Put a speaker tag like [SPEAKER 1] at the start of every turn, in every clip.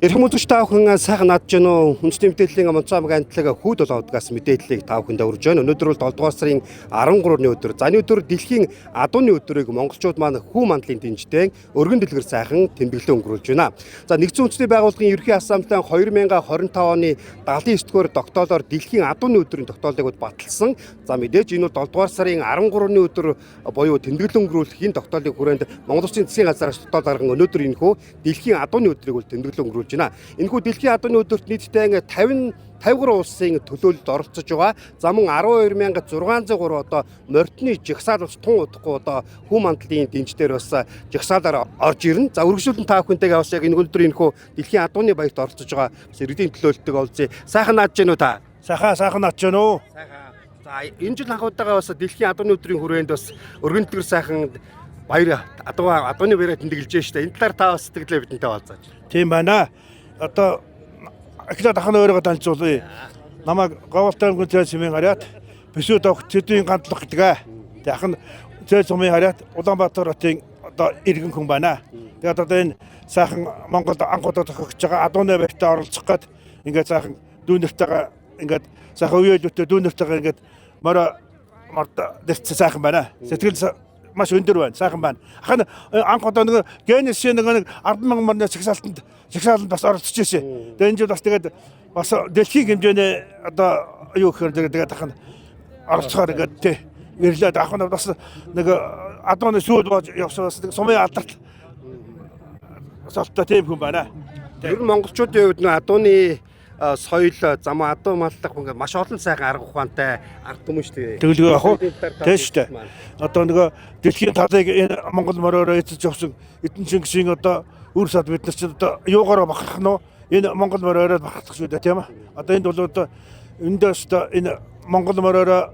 [SPEAKER 1] Эрхэм үзэгч та бүхэн сайхан надж гэнэ үү? Хүнсний мэдээллийн Монцамаг амтлаг хүүд болоодгаас мэдээллийг та бүхэнд өргөж байна. Өнөөдөр бол 7 дугаар сарын 13-ны өдөр. За энэ өдөр дэлхийн адууны өдрийг монголчууд маань хүү мандлын дэнжтэй өргөн дэлгэр сайхан тэмдэглэн өнгөрүүлж байна. За нэгдсэн үндэсний байгууллагын ерөнхий асамблеан 2025 оны 79-р тогтоолоор дэлхийн адууны өдрийн тогтоолыг баталсан. За мэдээж энэ бол 7 дугаар сарын 13-ны өдөр буюу тэмдэглэн өнгөрүүлэхийн тогтоолын хүрээнд Монгол Улсын засгийн газраас тогтоол гарган өнөөдөр энэхүү дэлхийн адууны өдрийг бол тэмдэглэн өнгөрүүлж байна. Энэхүү дэлхийн адууны өдөрт нийтдээ 53 улсын төлөөлөлд оролцож байгаа. За мөн 12603 одоо морьтны жагсаал ус тун удахгүй одоо хүү мандлын дэнждэр бас жагсаалаар орж ирнэ. За үргэлжлүүлэн та бүхэнтэйгээ бас яг энэ өдөр энэхүү дэлхийн адууны баярт оролцож байгаа иргэдийн төлөөлөлтөд олзъя. Сайхан нааж гэнэ үү та?
[SPEAKER 2] Сайхан нааж гэнэ үү?
[SPEAKER 1] Сайхан. За энэ жил анх удаага бас дэлхийн адууны өдрийн хүрээнд бас өргөн дэлгэр сайхан баяр адууны баяраа тэмдэглэж байна шүү дээ. Энэ талаар та бас сэтгэлээ бидэнтэй олзаач.
[SPEAKER 2] Тийм байна. Одоо эхлээд ахны өөрийгөө танилцуулъя. Намайг Говьалтай аймгийн цэц сумын харьяат Бэсүүд авах Цэдвийн гандлах гэдэг. Тэг ахын цэц сумын харьяат Улаанбаатар хотын одоо иргэн хүн байна. Тэгээд одоо энэ сайхан Монголд анхудаа тохиогч байгаа адууны баяртаа оролцох гээд ингээд сайхан дүүнэртэйгээ ингээд сайхан үеэлүүтэй дүүнэртэйгээ ингээд морд дэвч сайхан байна. Сэтгэл маш өндөр байна. Сайхан байна. Ахын анх одоо нэг генес нэг 10,000 морны чагсаалтанд бас оролцож ирсэн. Тэгээ энэ жил бас тэгээд бас дэлхийн хэмжээний одоо юу гэхээр тэгээд ахын оролцохоор ингээд тий нэрлээд ахын бас нэг адууны сүйд бож явсан бас нэг сумын алдарт салттай тийм хүн байна.
[SPEAKER 1] Тэр монголчуудын хувьд нэг адууны соёл зам адуу маллах ингээд маш олон сайхан арга ухаантай ард түмэн шүү дээ.
[SPEAKER 2] Тэгэлгүй ах уу? Тийм шүү дээ. Одоо нөгөө дэлхийн талыг энэ Монгол мороор эзэж явсан Эдэн Чингисийн одоо үр сад бид нар ч одоо юугаар бахарах нь энэ Монгол мороор бахарах шүү дээ тийм ээ. Одоо энд бол одоо эндээс энэ Монгол мороор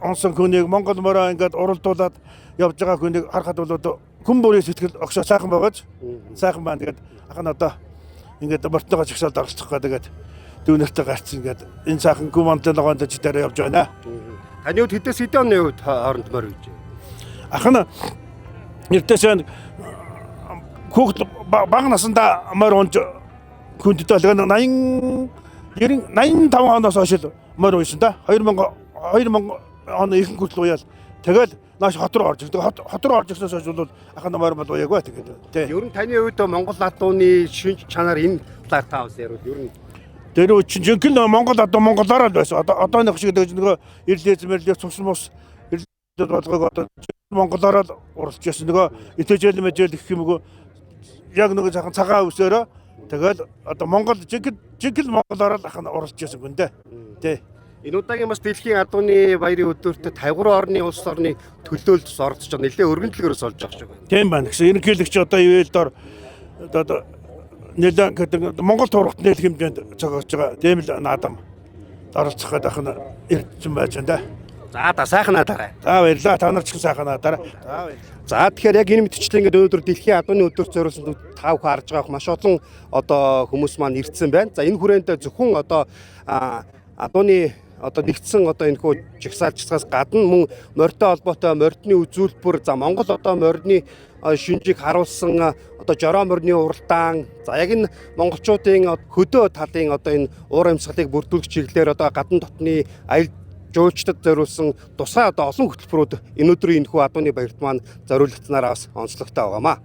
[SPEAKER 2] онсон хүнийг Монгол мороо ингээд уралдуулад явж байгаа хүнийг харахад бол одоо хүн бүрийн сэтгэл огшоо сайхан байгааз сайхан байна. Тэгээд ахын одоо ингээд мортойгоо чагсаалд оролцох гэдэг дүүнэртэй гарцсан ингээд энэ сайхан гүмантай ногоонд дээр явж байна.
[SPEAKER 1] Таны хувьд хэдээс хэдэн оны хувьд хооронд морь гэж байна?
[SPEAKER 2] Ахын эртээс хүүхд бага насандаа морь унж хүндтэй л 85 оноос хойш морь уншин да 2000 оны ихэнх хүртэл уяал тэгэл нааш хот руу орж ирдэг. Хот руу орж ирснээс хойш бол ахын морь бол уяаг бай тэгээд тий.
[SPEAKER 1] Ер нь таны хувьд Монгол адууны шинж чанар энэ талаар та бас ярил ер нь
[SPEAKER 2] тэр жинхэнэ Монгол адуу монголоор л байсан. Одооных шиг нөгөө ирлээс мэрлээс цус мус ирлээд болгоог одоо монголоор л уралж ясан. Нөгөө итэжэл мэжэл гэх юм уу яг нөгөө жоохон цагаан үсээрөө тэгэл одоо Монгол жинхэнэ монголоор л ахын уралж ясан гүн дээ. Тий.
[SPEAKER 1] Энэ удаагийн бас дэлхийн адууны баярын өдөрт 53 орны улс орны төлөөлөлд оролцож байгаа нэлээ өргөн дэлгэрээс олж байгаа шүү дээ.
[SPEAKER 2] Тийм байна. Гэсэн ерөнхийлөгч одоо ивэл дор одоо нэлээд гэдэг Монгол турхт нэл хэмжээнд цогцож байгаа. Тийм л наадам оролцох гэдэг ахын ирдсэн байж байна.
[SPEAKER 1] За сайхан надаарай.
[SPEAKER 2] За баярлалаа. Та нар ч их сайхан надаарай. За баярлалаа.
[SPEAKER 1] За тэгэхээр яг энэ мэтчлэн ингээд өнөөдөр дэлхийн адууны өдөрт зориулсан та бүхэн харж байгаа маш олон одоо хүмүүс маань ирдсэн байна. За энэ хүрээнд зөвхөн одоо адууны одоо нэгдсэн одоо энэ хөө жагсаалчцаас гадна мөн морьтой холбоотой морьтны үзүүлбэр за Монгол одоо морьны шинжийг харуулсан одоо жороо морьны уралдаан за яг энэ монголчуудын хөдөө талын одоо энэ уур амьсгалыг бүрдүүлэх чиглэлээр одоо гадна дотны аялал жуулчдад зориулсан тусгай одоо олон хөтөлбөрүүд энэ өдрийн энэхүү адууны баярт маань зориулагдсанаар бас онцлогтой байгаамаа.